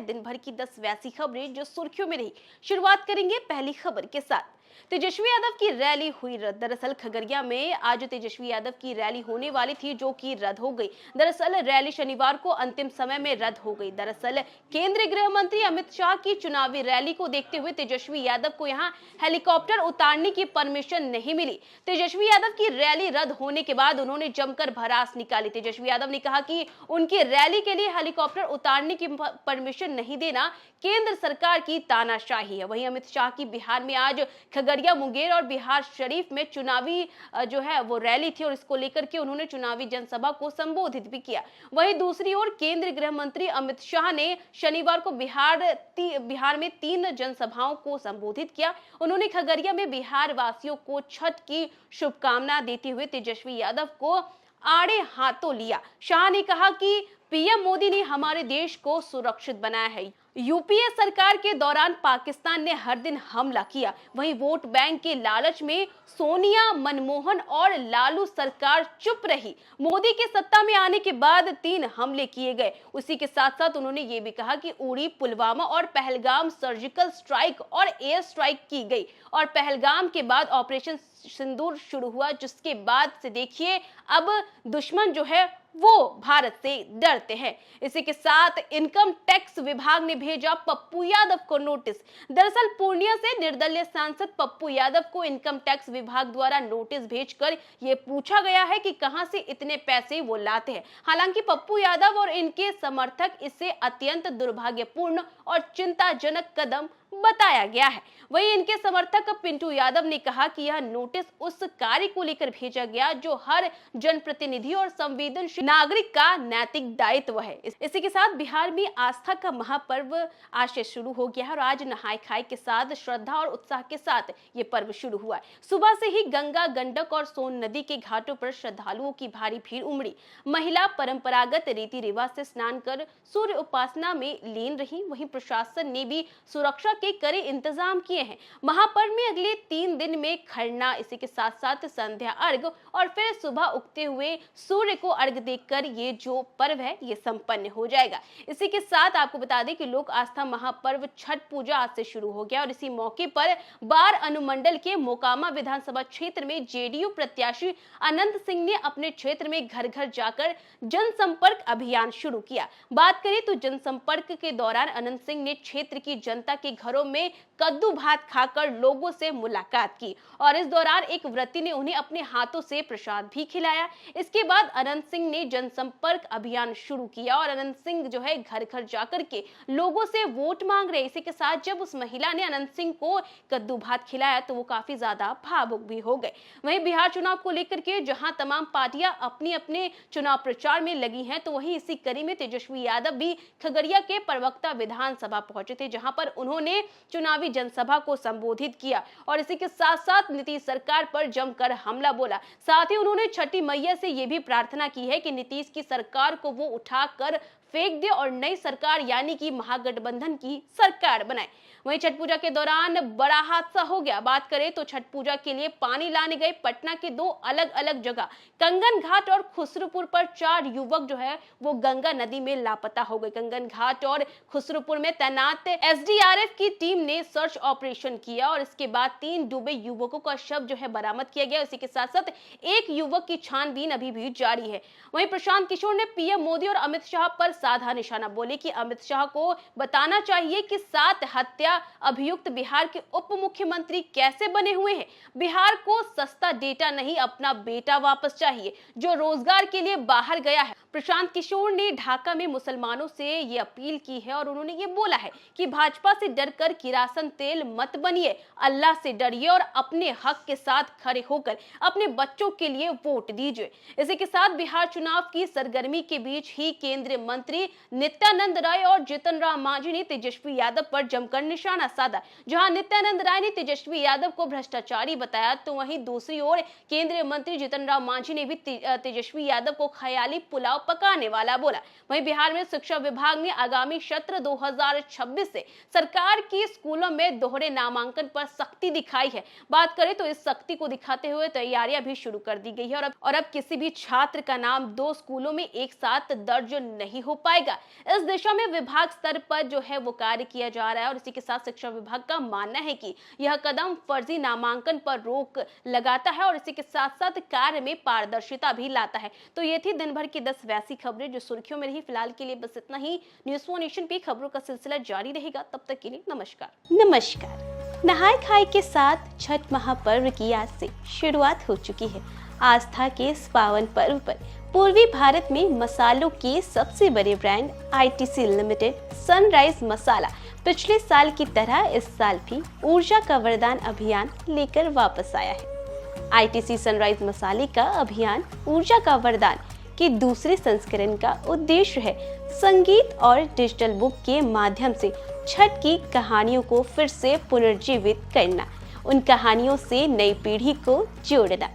दिन भर की 10 वैसी खबरें जो सुर्खियों में रही। शुरुआत करेंगे पहली खबर के साथ। तेजस्वी यादव की रैली हुई रद्द। दरअसल खगड़िया में आज तेजस्वी यादव की रैली होने वाली थी, जो कि रद्द हो गई। दरअसल रैली शनिवार को अंतिम समय में रद्द हो गई। दरअसल केंद्रीय गृह मंत्री अमित शाह की चुनावी रैली को देखते हुए तेजस्वी यादव को यहां हेलीकॉप्टर उतारने की परमिशन नहीं मिली। तेजस्वी यादव की रैली रद्द होने के बाद उन्होंने जमकर भड़ास निकाली। तेजस्वी यादव ने कहा कि उनकी रैली के लिए हेलीकॉप्टर उतारने की परमिशन नहीं देना केंद्र सरकार की तानाशाही है। वहीं अमित शाह की बिहार में आज खगड़िया, मुंगेर और बिहार शरीफ में चुनावी जो है वो रैली थी और इसको लेकर के उन्होंने चुनावी जनसभा को संबोधित भी किया। वहीं दूसरी ओर केंद्रीय गृह मंत्री अमित शाह ने शनिवार को बिहार में 3 जनसभाओं को संबोधित किया। उन्होंने खगड़िया में बिहार वासियों को छठ की शुभकामना देते हुए तेजस्वी यादव को आड़े हाथों लिया। शाह ने कहा कि पीएम मोदी ने हमारे देश को सुरक्षित बनाया है। यूपीए सरकार के दौरान पाकिस्तान ने हर दिन हमला किया। वहीं वोट बैंक के लालच में सोनिया, मनमोहन और लालू सरकार चुप रही। मोदी के सत्ता में आने के बाद 3 हमले किए गए। उसी के साथ साथ उन्होंने ये भी कहा कि उड़ी, पुलवामा और पहलगाम सर्जिकल स्ट्राइक और एयर स्ट्राइक की गई और पहलगाम के बाद ऑपरेशन सिंदूर शुरू हुआ, जिसके बाद से देखिए अब दुश्मन जो है वो भारत से डरते हैं। इसी के साथ इनकम टैक्स विभाग ने भेजा पप्पू यादव को नोटिस। दरअसल पूर्णिया से निर्दलीय सांसद पप्पू यादव को इनकम टैक्स विभाग द्वारा नोटिस भेजकर ये पूछा गया है कि कहां से इतने पैसे वो लाते हैं। हालांकि पप्पू यादव और इनके समर्थक इसे अत्यंत दुर्भाग्यपूर्ण और चिंताजनक कदम बताया गया है। वहीं इनके समर्थक पिंटू यादव ने कहा कि यह नोटिस उस कार्य को लेकर भेजा गया जो हर जनप्रतिनिधि और संवेदनशील नागरिक का नैतिक दायित्व है। इसी के साथ बिहार में आस्था का महापर्व आज से शुरू हो गया है और आज नहाय खाए के साथ श्रद्धा और उत्साह के साथ ये पर्व शुरू हुआ है। सुबह से ही गंगा, गंडक और सोन नदी के घाटों पर श्रद्धालुओं की भारी भीड़ उमड़ी। महिला परंपरागत रीति रिवाज से स्नान कर सूर्य उपासना में लीन रही। वहीं प्रशासन ने भी सुरक्षा के कड़े इंतजाम किए हैं। महापर्व में अगले 3 दिन में खरना, इसी के साथ साथ संध्या अर्घ और फिर सुबह उगते हुए सूर्य को अर्घ देकर ये जो पर्व है ये संपन्न हो जाएगा। इसी के साथ आपको बता दें कि लोक आस्था महापर्व छठ पूजा आज से शुरू हो गया और इसी मौके पर बार अनुमंडल के मोकामा विधानसभा क्षेत्र में जेडीयू प्रत्याशी अनंत सिंह ने अपने क्षेत्र में घर घर जाकर जनसंपर्क अभियान शुरू किया। बात करें तो जनसंपर्क के दौरान अनंत सिंह ने क्षेत्र की जनता के घरों में कद्दू भात खाकर लोगों से मुलाकात की और इस दौरान एक व्रती ने उन्हें अपने हाथों से प्रसाद भी खिलाया। इसके बाद अनंत सिंह ने जनसंपर्क अभियान शुरू किया और अनंत सिंह जो है घर घर जाकर के लोगों से वोट मांग रहे। इसी के साथ जब उस महिला ने अनंत सिंह को कद्दू भात खिलाया तो वो काफी ज्यादा भावुक भी हो गए। वहीं बिहार चुनाव को लेकर के जहां तमाम पार्टियां अपने अपने चुनाव प्रचार में लगी हैं, तो वहीं इसी कड़ी में तेजस्वी यादव भी खगड़िया के परवक्ता विधानसभा पहुंचे थे, जहां पर उन्होंने चुनावी जनसभा को संबोधित किया और इसी के साथ साथ नीतीश सरकार पर जमकर हमला बोला। साथ ही उन्होंने छठी मैया से यह भी प्रार्थना की है कि नीतीश की सरकार को वो उठाकर फेंक दे और नई सरकार यानी कि महागठबंधन की सरकार बनाए। वहीं छठ पूजा के दौरान बड़ा हादसा हो गया। बात करें तो छठ पूजा के लिए पानी लाने गए पटना के 2 अलग अलग जगह कंगन घाट और खुसरूपुर पर 4 युवक जो है वो गंगा नदी में लापता हो गए। कंगन घाट और खुसरूपुर में तैनात एसडीआरएफ की टीम ने सर्च ऑपरेशन किया और इसके बाद 3 डूबे युवकों का शव जो है बरामद किया गया। इसी के साथ साथ एक युवक की छानबीन अभी भी जारी है। वहीं प्रशांत किशोर ने पीएम मोदी और अमित शाह पर साधा निशाना, बोले कि अमित शाह को बताना चाहिए कि 7 हत्या अभियुक्त बिहार के उप मुख्यमंत्री कैसे बने हुए हैं। बिहार को सस्ता डेटा नहीं, अपना बेटा वापस चाहिए जो रोजगार के लिए बाहर गया है। प्रशांत किशोर ने ढाका में मुसलमानों से ये अपील की है और उन्होंने ये बोला है कि भाजपा से डरकर किरासन तेल मत बनिए, अल्लाह से डरिए और अपने हक के साथ खड़े होकर अपने बच्चों के लिए वोट दीजिए। इसी के साथ बिहार चुनाव की सरगर्मी के बीच ही केंद्रीय मंत्री नित्यानंद राय और जीतन राम मांझी ने तेजस्वी यादव पर जमकर निशाना साधा। जहां नित्यानंद राय ने तेजस्वी यादव को भ्रष्टाचारी बताया, तो वहीं दूसरी ओर केंद्रीय मंत्री जीतन राम मांझी ने भी तेजस्वी यादव को ख्याली पुलाव पकाने वाला बोला। वहीं बिहार में शिक्षा विभाग ने आगामी सत्र 2026 से सरकार की स्कूलों में दोहरे नामांकन पर सख्ती दिखाई है। बात करें तो इस सख्ती को दिखाते हुए तैयारियां भी शुरू कर दी गई है और अब किसी भी छात्र का नाम 2 स्कूलों में एक साथ दर्ज नहीं हो पाएगा। इस दिशा में विभाग स्तर पर जो है वो कार्य किया जा रहा है और इसी के साथ शिक्षा विभाग का मानना है कि यह कदम फर्जी नामांकन पर रोक लगाता है और इसी के साथ साथ कार्य में पारदर्शिता भी लाता है। तो ये थी दिन भर की 10 वैसी खबरें जो सुर्खियों में रही। फिलहाल के लिए बस इतना ही। न्यूज़ 4 नेशन पे खबरों का सिलसिला जारी रहेगा। तब तक के लिए नमस्कार। नहाय खाए के साथ छठ महापर्व की आज से शुरुआत हो चुकी है। आस्था के इस पावन पर्व पर पूर्वी भारत में मसालों के सबसे बड़े ब्रांड आईटीसी लिमिटेड सनराइज मसाला पिछले साल की तरह इस साल भी ऊर्जा का वरदान अभियान लेकर वापस आया है। आईटीसी सनराइज मसाले का अभियान ऊर्जा का वरदान के दूसरे संस्करण का उद्देश्य है संगीत और डिजिटल बुक के माध्यम से छठ की कहानियों को फिर से पुनर्जीवित करना, उन कहानियों से नई पीढ़ी को जोड़ना।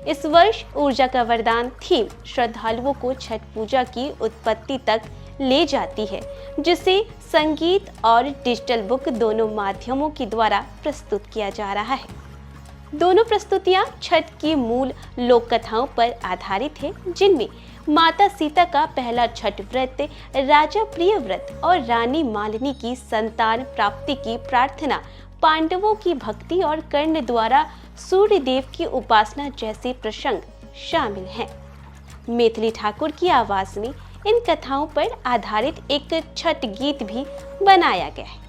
इस वर्ष ऊर्जा का वरदान थीम श्रद्धालुओं को छठ पूजा की उत्पत्ति तक ले जाती है, जिसे संगीत और डिजिटल बुक दोनों माध्यमों के द्वारा प्रस्तुत किया जा रहा है। दोनों प्रस्तुतियां छठ की मूल लोक कथाओं पर आधारित है, जिनमें माता सीता का पहला छठ व्रत, राजा प्रिय व्रत और रानी मालिनी की संतान प्राप्ति की प्रार्थना, पांडवों की भक्ति और कर्ण द्वारा सूर्य देव की उपासना जैसे प्रसंग शामिल हैं। मैथिली ठाकुर की आवाज में इन कथाओं पर आधारित एक छठ गीत भी बनाया गया है।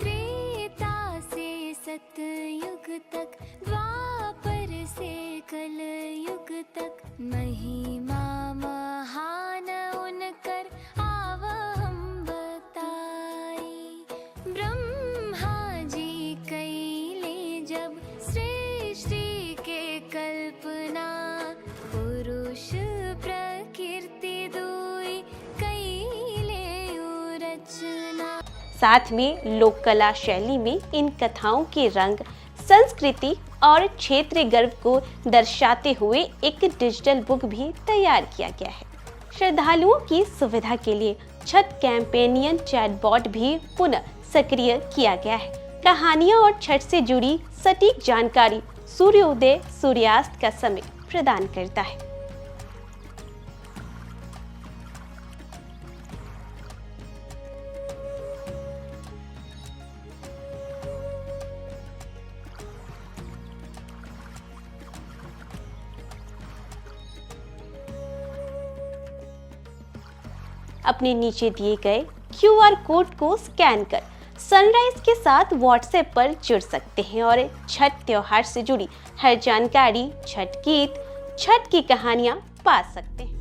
त्रेता से सतयुग तक, द्वापर से कलयुग तक, महिमा महान उनकर आव हम बताई। ब्रह्मा जी कैले जब सृष्टि के कल्पना, पुरुष प्रकृति दुई कैले रचना। साथ में लोक कला शैली में इन कथाओं के रंग, संस्कृति और क्षेत्रीय गर्व को दर्शाते हुए एक डिजिटल बुक भी तैयार किया गया है। श्रद्धालुओं की सुविधा के लिए छठ कैंपेनियन चैटबॉट भी पुनः सक्रिय किया गया है। कहानियां और छठ से जुड़ी सटीक जानकारी सूर्योदय सूर्यास्त का समय प्रदान करता है। अपने नीचे दिए गए क्यूआर कोड को स्कैन कर सनराइज के साथ व्हाट्सएप पर जुड़ सकते हैं और छठ त्योहार से जुड़ी हर जानकारी, छठ गीत, छठ की कहानियां पा सकते हैं।